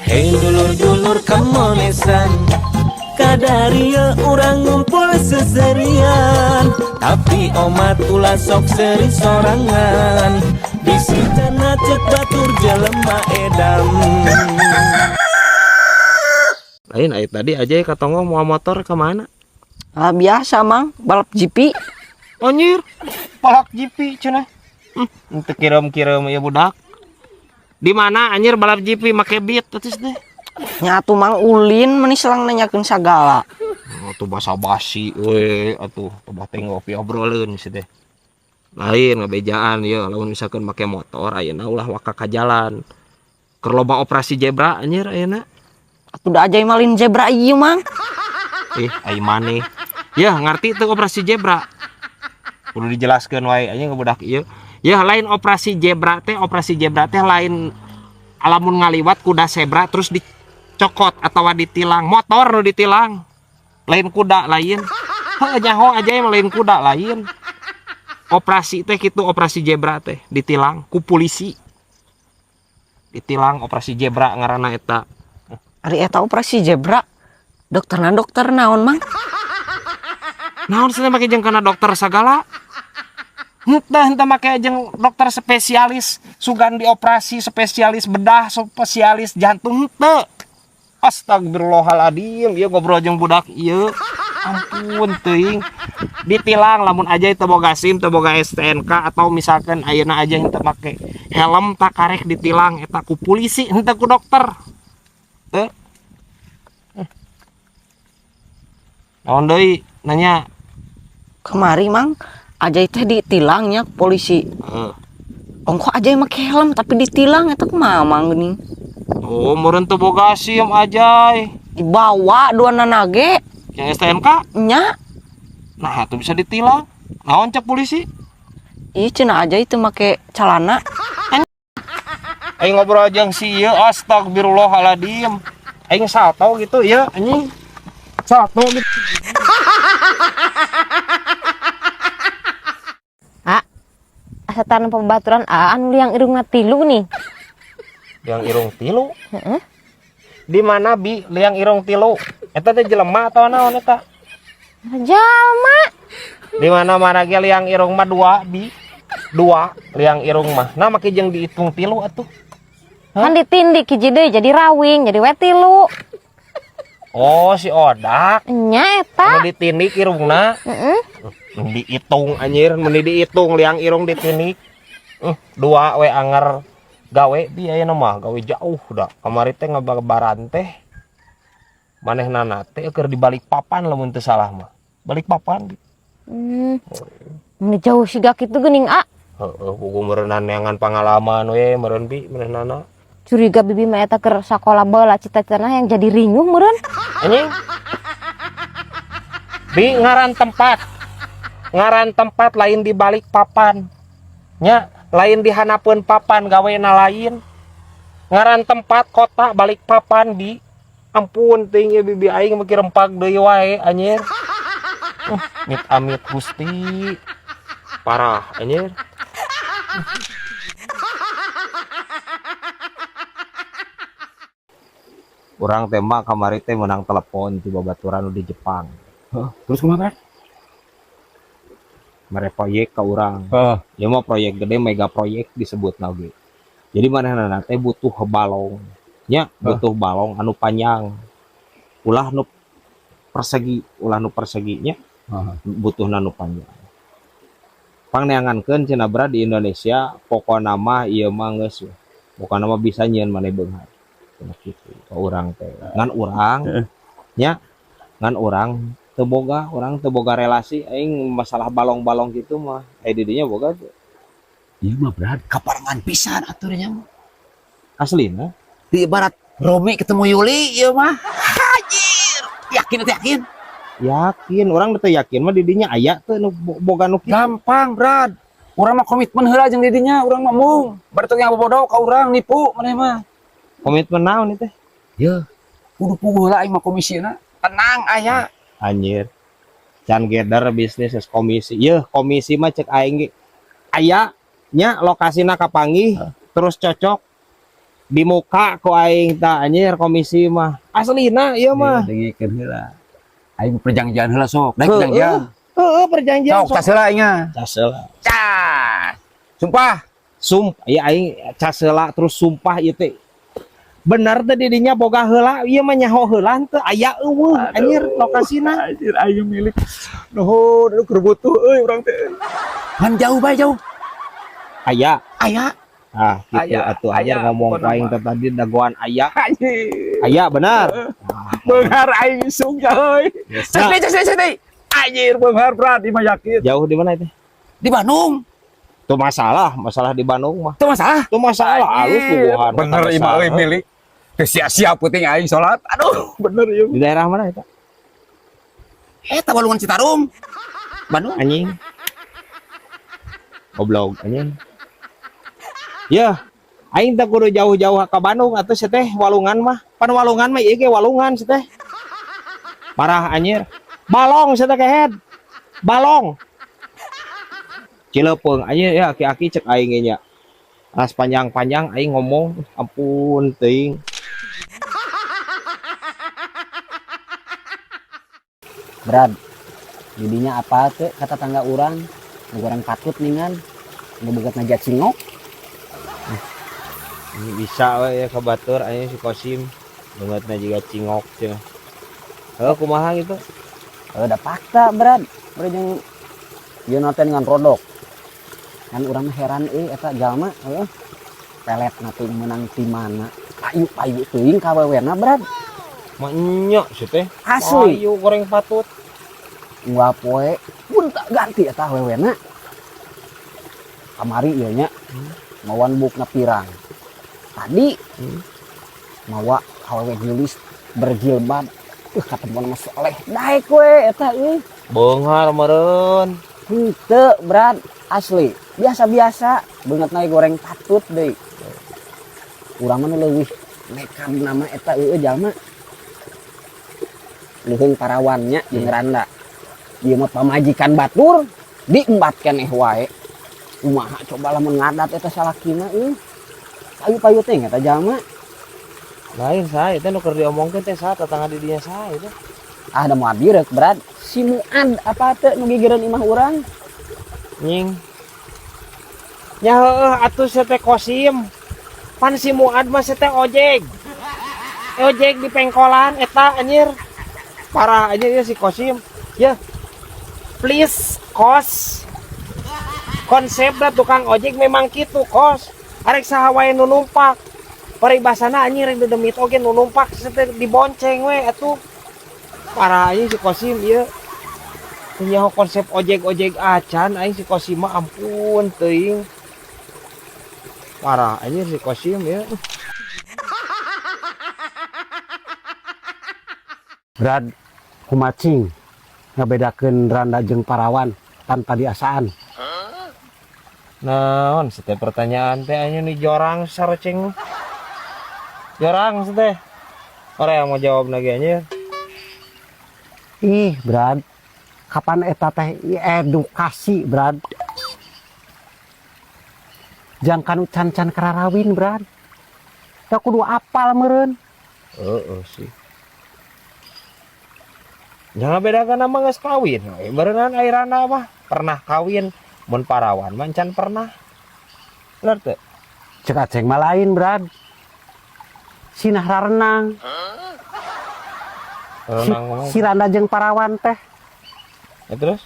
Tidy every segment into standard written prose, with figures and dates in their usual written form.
Hei dulur-dulur kamonesan, kadaria orang ngumpul seserian, tapi omat ulah sok seri sorangan. Bisitana cek batur jelema edam. Lain aya tadi aja katonggo mau motor kemana? Ah, biasa mang balap GP. Anjir, balap GP cenah. Ente kirim-kirim ya budak. Di mana anjir balap GP make beat terus deh. Nyatu mang ulin meni selang nanyakeun sagala. Oh, tuh basa-basi we atuh coba tengok obrolin sih deh. Lain ngabejaan ya lamun misalkan make motor ayeuna ulah waka ka jalan. Keur loba operasi zebra anjir ayeuna. Atuh da aja malin zebra ieu mang. Ai maneh. Ya ngarti teu operasi zebra. Kudu dijelaskeun wae anjing budak ieu. Ya lain operasi zebra teh lain alamun ngaliwat kuda zebra terus dicokot atau ditilang motor nu ditilang. Lain kuda lain. Heuh nyaho aja yang lain kuda lain. Operasi teh kitu operasi zebra teh ditilang ku polisi. Ditilang operasi zebra ngaranna eta. Ari eta operasi zebra. Dokter naon mang? Naon cenah make jeung kana dokter sagala? Henteu make jeung dokter spesialis sugan dioperasi, spesialis bedah, spesialis jantung henteu. Astagfirullahaladzim, ieu ngobrol jeung budak ieu. Ampun teuing. Ditilang lamun aja teu boga SIM, teu boga STNK atau misalkan ayeuna aja teu make helm tak karek ditilang eta ku polisi henteu ku dokter. Teu. Naon deui nanya? Kemari mang aja teh ditilangnya polisi. Ongko aja make helm tapi ditilang eta kumaha mang geuning? Oh, meureun teu boga SIM ajay. Dibawa dua nanage. Yang STNK? Nya. Nah, itu bisa ditilang. Naon cek polisi? Ih cenah aja itu make calana. Aing ngobrol jeung si ieu astagfirullahaladzim. Aing salto gitu ya anjing. Salto gitu. Asatan pembaturan anu liang irungna tilu nih. Liang irung tilu? Di mana bi liang irung tilu? Eta teh jelema atau naon eta? Jalma. Di mana ge liang irung mah dua bi. Dua liang irung mah. Nah make jeung dihitung tilu atuh. Kan ditindik hiji deui jadi rawing, jadi we tilu. Oh, si Odak. Nya eta. Anu ditindik irungna. Dihitung anjir, mun dihitung liang irung ditindik. Dua we anger gawe bi ayeuna mah gawe jauh da. Kamari teh ngababaran teh. Manehna teh keur di Balikpapan lamun teu salah mah. Balikpapan. Mun jauh siga kitu geuning Heeh, buku meureunna neangan pangalaman we meureun bi manehna. Curiga bibi mah eta keur sakola baheula cita-citana yang jadi ringuh meureun. Anjing. Bi ngaran tempat lain di Balikpapan. Nya, lain di hanapeun papan gawena lain. Ngaran tempat kota Balikpapan bi. Ampun teuing ieu bibi aing mikir rempag deui wae anjir. Mit amit Gusti. Parah anjir. Urang tembak kamari teh menang telepon ti babaturan di Jepang. Terus kumaha? Mere proyek ka urang. Ya mah proyek gede mega proyek disebut oge. Jadi manehna teh butuh balong. Nya butuh balong anu panjang. Ulah nu perseginya butuh anu panjang. Pangneangankeun cenah bra di Indonesia pokona mah ieu mah geus. Pokona mah bisa nyieun maneh beunghar. Cenah kitu. Ka urang teh. Ngan urang nya ngan urang teu boga relasi aing masalah balong-balong gitu mah di dinya boga tuh. Ieu mah berat kaparangan pisan aturnya mah. Aslina Di ibarat Romi ketemu Yuli ieu mah. Anjir. Yakin. Yakin, orang teh yakin mah di dinya aya teu nu boga nu kitu. Gampang, Brad. Urang mah komitmen heula jeung didinya, urang mah mung. Baru yang bobodoh ka urang nipu maneh mah. Komitmen naon ieu teh? Ya, kudu puguh heula aing mah komisina. Tenang aya. Anjir. Can geder bisnis komisi. Yeuh, komisi mah cek aing ge aya nya lokasina kapanggih terus cocok. di muka ku aing tah anjir komisi mah aslina ieu mah dengikeun heula aing perjanjian heula sok daek perjanjian heeh perjanjian sok tas heula aing nya caseula sumpah ya aing caseula terus sumpah ieu teh bener teh di dinya boga heula ieu mah nyaho heula teu aya eueuh anjir lokasina anjir aing milik nuhun aduh keur butuh euy urang teh han jauh bae jauh aya aya ah gitu Aya, atuh aya, anjir ngomong pernah paing mah. teh tadi dagoan aya anjir aya benar beunghar aing isung euy sedih anjir beunghar berat di mah yakin jauh di mana itu di Bandung tuh masalah di Bandung mah itu masalah tuh masalah halus bubuhan bener imah euy milik teu sia-sia puting aing salat aduh bener ieu di daerah mana itu eta Balungan Citarum Bandung anjing goblok anjing ya aing teh kudu jauh-jauh ke Bandung atuh sia teh walungan mah pan walungan mah ieu ge walungan sia teh parah anjir balong sia teh kehead balong Cilepeung anjir ya aki-aki cek aing ge nya as panjang-panjang aing ngomong ampun teuing Brad, jadinya apa tuh kata tangga orang goreng patut ningan ngebeget najat cingok. ini bisa we ya kabatur aing si Kosim bangetna juga cingok cenah heuh kumaha gitu Udah fakta Brad, Brad yang dia noten dengan rodok kan orang heran eta jalma pelet nanti menang di mana payu teuing ka wewena Brad mah nyok sih teh asli ayo goreng patut gua poe pun tak ganti eta wewena kamari ieu nya mawan bukna pirang tadi mawa awewe gelis berjilbab katemuan mah soleh daek we eta beunghar meureun henteu Brad asli biasa-biasa beungeut naik goreng patut deui urang mah leuwih nekat nama eta jalma leuheung parawannya jeung randa ieu mah pamajikan batur diembat keneh wae kumaha coba lamun ngadat eta salakina payu-payu teh eta jalma lain saya itu nu keur diomongkeun teh saha tetangga di dinya saha itu ada mau abirek Brad si Muad apa teh nu gigireun imah urang nying nya heueuh atuh sia teh Kosim pan si Muad mah sia teh ojek di pengkolan eta anjir parah aja ya si Kosim ya please kos konsep lah tukang ojek memang gitu kos arek saha wae nu numpak paribasana anjir rek demit oge nu numpak teh dibonceng we atuh parah aja si Kosim ieu nyaho konsep ojek acan aing si Kosim mah ampun teuing parah aja si Kosim ya Brad kumacing ngabedakeun randa jeung parawan tanpa diasaan naon setiap pertanyaan teh anya nih jorang saroceng jorang teh ora yang mau jawab lagi anjir ih Brad kapan eta teh edukasi Brad jangkanu can-can kararawin Brad da kudu apal meureun sih jangan bedakan nama geus kawin berenang airana mah pernah kawin mun parawan mancan pernah bener teu cek aceng mah lain Brad sinah renang si randa jeung parawan teh ya, terus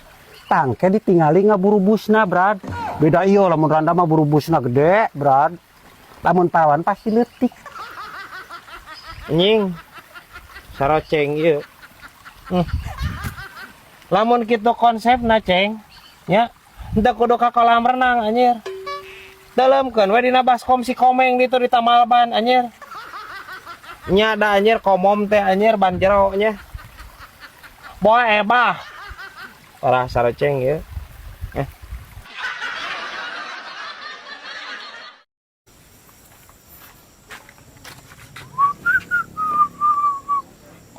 tangke ditinggali ngaburu busna Brad beda iyo lamun randa mah buru busna gede Brad lamun parawan pasti leutik nying saroceng ieu lamun kitu konsepna ceng nya henteu kudu ka kolam renang anjir dalemkeun we dina baskom si Komeng ditu di Tamalban anjir nya da anjir komom teh anjir ban jero nya boe bah parah saroceng ieu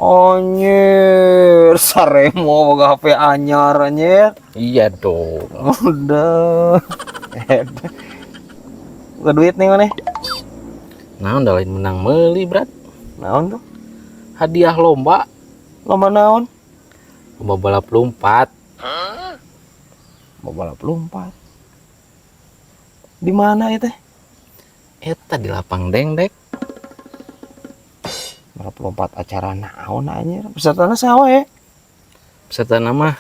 Anjir, saremo boga HP anyar anjir. iya dong Udah. Udah duit nih mana? Naon da lain menang meuli, Brad. Naon tuh? Hadiah lomba, Lomba naon? lomba balap lompat. Mau balap lompat. Di mana itu? Eta di lapang dengdek. Balap lompat acara naon anjir? Pesertana saha we? Peserta nama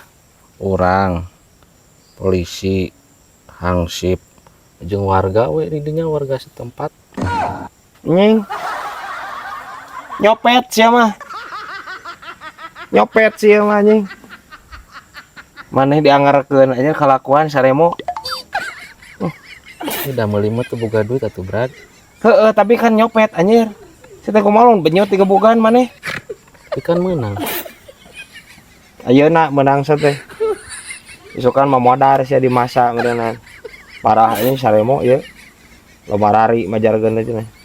orang, polisi, hansip, jeung warga we di dinya warga setempat. Nying. Nyopet sih mah. Nyopet sih mah anjing. Maneh dianggarkeun aja kelakuan saremo. Udah meuli tuh boga duit atuh, Brad. Heeh, tapi kan nyopet anjir. Saya kumaha benyot tiga bukan maneh. Tapi kan menang. Ayeuna menang teh. Isukan mah modar sia di masa meureunna. Parah ini saremo ieu. Loba rari majarkeun teh cenah.